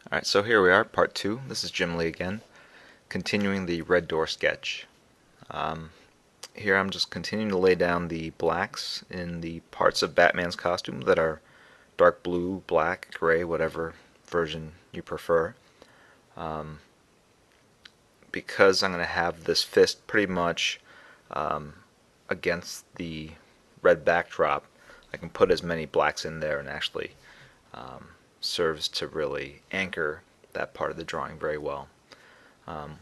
Alright, so here we are, part 2. This is Jim Lee again, continuing the red door sketch. Um, Here I'm just continuing to lay down the blacks in the parts of Batman's costume that are dark blue, black, gray, whatever version you prefer. Um, because I'm going to have this fist pretty much um, against the red backdrop, I can put as many blacks in there and actually um, serves to really anchor that part of the drawing very well. Um,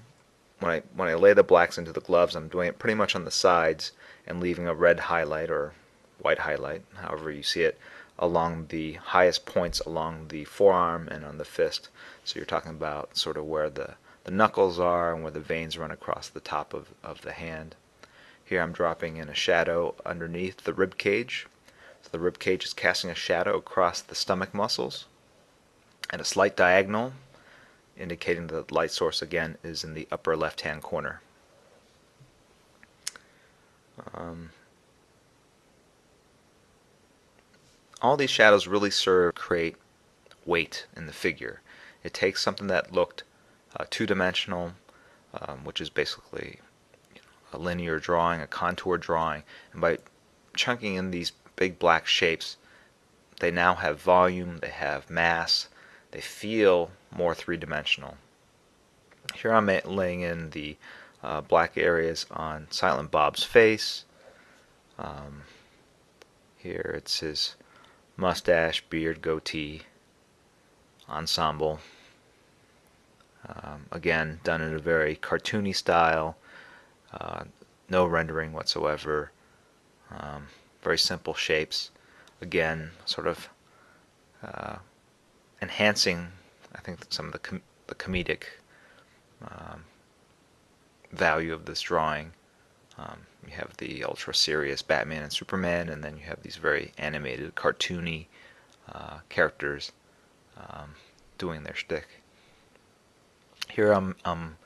when I lay the blacks into the gloves, I'm doing it pretty much on the sides and leaving a red highlight or white highlight, however you see it, along the highest points along the forearm and on the fist. So you're talking about sort of where the knuckles are and where the veins run across the top of the hand. Here I'm dropping in a shadow underneath the rib cage. So the rib cage is casting a shadow across the stomach muscles and a slight diagonal, indicating that the light source again is in the upper left hand corner. All these shadows really serve to create weight in the figure. It takes something that looked two-dimensional, which is basically a linear drawing, a contour drawing, and by chunking in these big black shapes, they now have volume, they have mass, they feel more three-dimensional. Here I'm laying in the black areas on Silent Bob's face. Here it's his mustache, beard, goatee ensemble. Again, done in a very cartoony style, no rendering whatsoever, very simple shapes. Again, sort of enhancing, I think, some of the comedic value of this drawing. You have the ultra serious Batman and Superman, and then you have these very animated, cartoony characters doing their shtick. Here I'm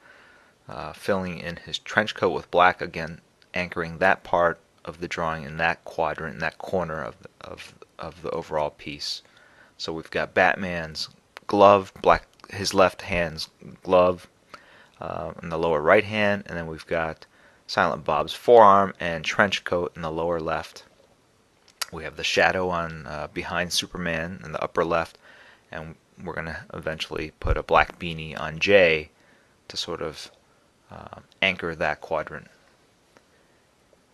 filling in his trench coat with black, again anchoring that part of the drawing in that quadrant, in that corner of the overall piece. So we've got Batman's glove, his left hand's glove in the lower right hand, and then we've got Silent Bob's forearm and trench coat in the lower left. We have the shadow on behind Superman in the upper left, and we're going to eventually put a black beanie on Jay to sort of anchor that quadrant.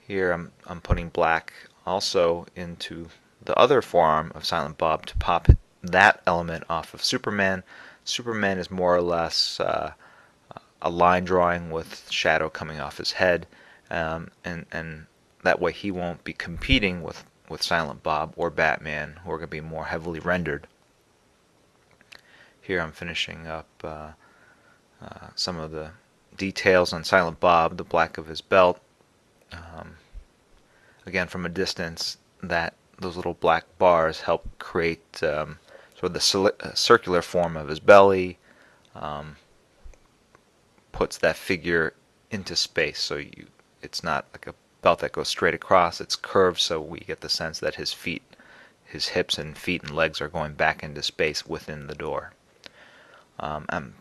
Here I'm putting black also into the other forearm of Silent Bob to pop that element off of Superman. Superman is more or less a line drawing with shadow coming off his head, and that way he won't be competing with Silent Bob or Batman, who are going to be more heavily rendered. Here I'm finishing up some of the details on Silent Bob, the black of his belt. Again, from a distance, those little black bars help create sort of the circular form of his belly, puts that figure into space. So it's not like a belt that goes straight across, it's curved, so we get the sense that his hips and feet and legs are going back into space within the door. I'm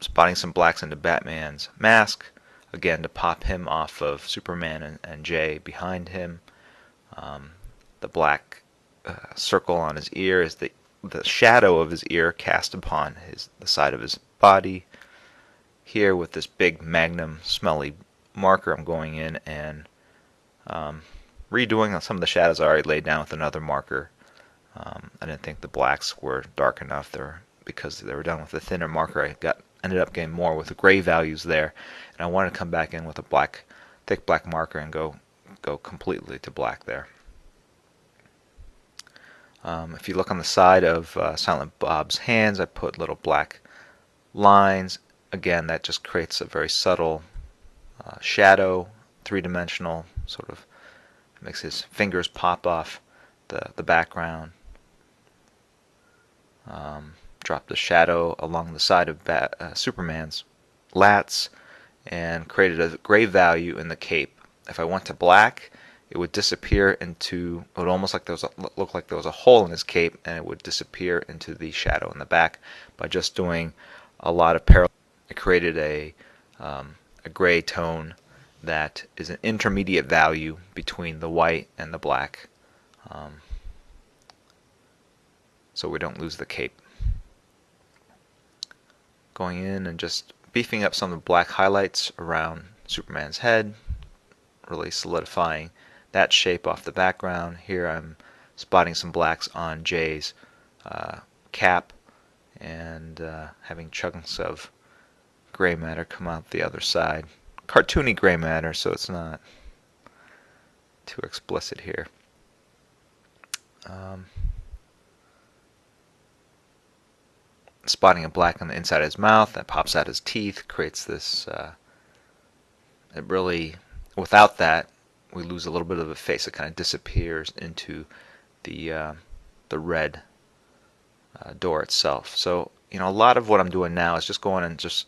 spotting some blacks into Batman's mask, again to pop him off of Superman and Jay behind him. The black circle on his ear is the shadow of his ear cast upon the side of his body. Here with this big magnum smelly marker, I'm going in and redoing some of the shadows I already laid down with another marker. I didn't think the blacks were dark enough there because they were done with a thinner marker. I ended up getting more with the gray values there, and I wanted to come back in with a thick black marker and go completely to black there. If you look on the side of Silent Bob's hands, I put little black lines. Again, that just creates a very subtle shadow, three-dimensional, sort of makes his fingers pop off the background. Drop the shadow along the side of Superman's lats and created a gray value in the cape. If I went to black, it would disappear into, it would almost like there was look like there was a hole in his cape, and it would disappear into the shadow in the back. By just doing a lot of parallel, it created a gray tone that is an intermediate value between the white and the black, so we don't lose the cape. Going in and just beefing up some of the black highlights around Superman's head, really solidifying that shape off the background. Here I'm spotting some blacks on Jay's cap, and having chunks of gray matter come out the other side. Cartoony gray matter, so it's not too explicit here. Spotting a black on the inside of his mouth that pops out his teeth, creates this, it really, without that, we lose a little bit of the face. It kind of disappears into the red door itself. So, you know, a lot of what I'm doing now is just going and just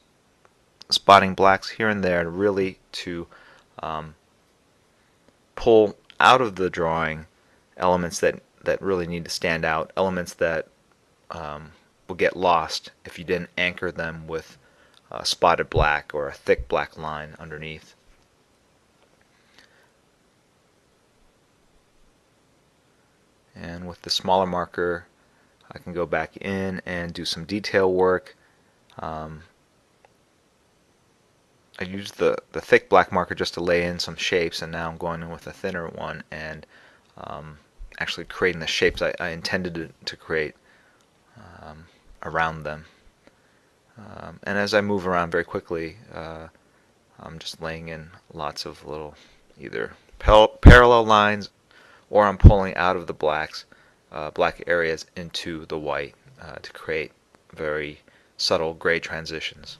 spotting blacks here and there, really to pull out of the drawing elements that really need to stand out, elements that will get lost if you didn't anchor them with spotted black or a thick black line underneath. And with the smaller marker, I can go back in and do some detail work. I used the thick black marker just to lay in some shapes, and now I'm going in with a thinner one and actually creating the shapes I intended to create around them. And as I move around very quickly, I'm just laying in lots of little either parallel lines, or I'm pulling out of the blacks, black areas into the white to create very subtle gray transitions.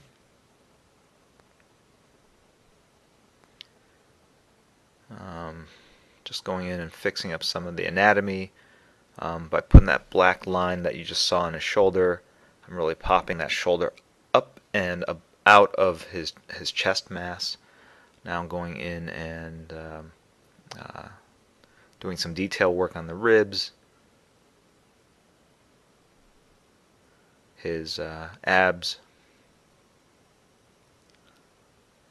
Just going in and fixing up some of the anatomy by putting that black line that you just saw on his shoulder. I'm really popping that shoulder up and out of his chest mass. Now I'm going in and doing some detail work on the ribs, his abs,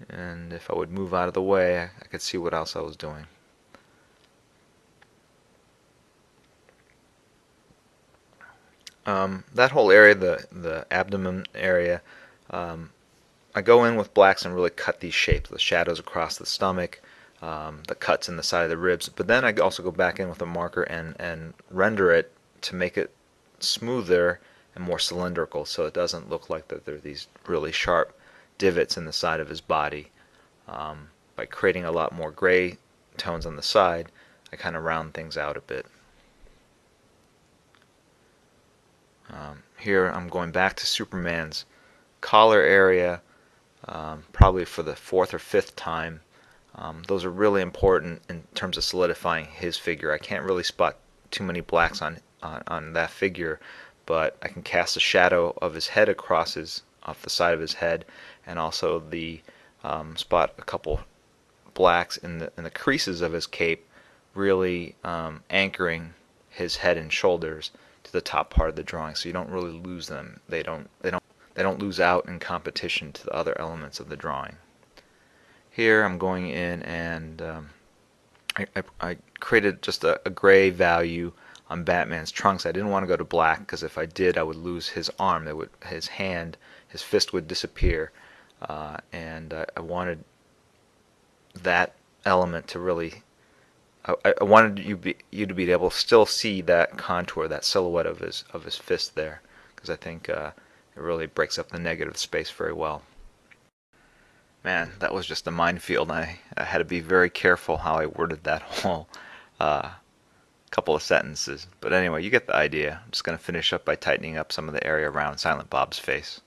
and if I would move out of the way, I could see what else I was doing. That whole area, the abdomen area, I go in with blacks and really cut these shapes, the shadows across the stomach, the cuts in the side of the ribs. But then I also go back in with a marker and render it to make it smoother and more cylindrical, so it doesn't look like that there are these really sharp divots in the side of his body. By creating a lot more gray tones on the side, I kind of round things out a bit. Here I'm going back to Superman's collar area, probably for the fourth or fifth time. Those are really important in terms of solidifying his figure. I can't really spot too many blacks on that figure, but I can cast a shadow of his head off the side of his head, and also spot a couple blacks in the creases of his cape, really anchoring his head and shoulders to the top part of the drawing, so you don't really lose them. They don't lose out in competition to the other elements of the drawing. Here I'm going in and I created just a gray value on Batman's trunks. I didn't want to go to black because if I did, I would lose his arm. His hand, his fist would disappear, and I wanted that element to really. I wanted you to be able to still see that contour, that silhouette of his fist there, because I think it really breaks up the negative space very well. Man, that was just a minefield. I had to be very careful how I worded that whole couple of sentences. But anyway, you get the idea. I'm just going to finish up by tightening up some of the area around Silent Bob's face.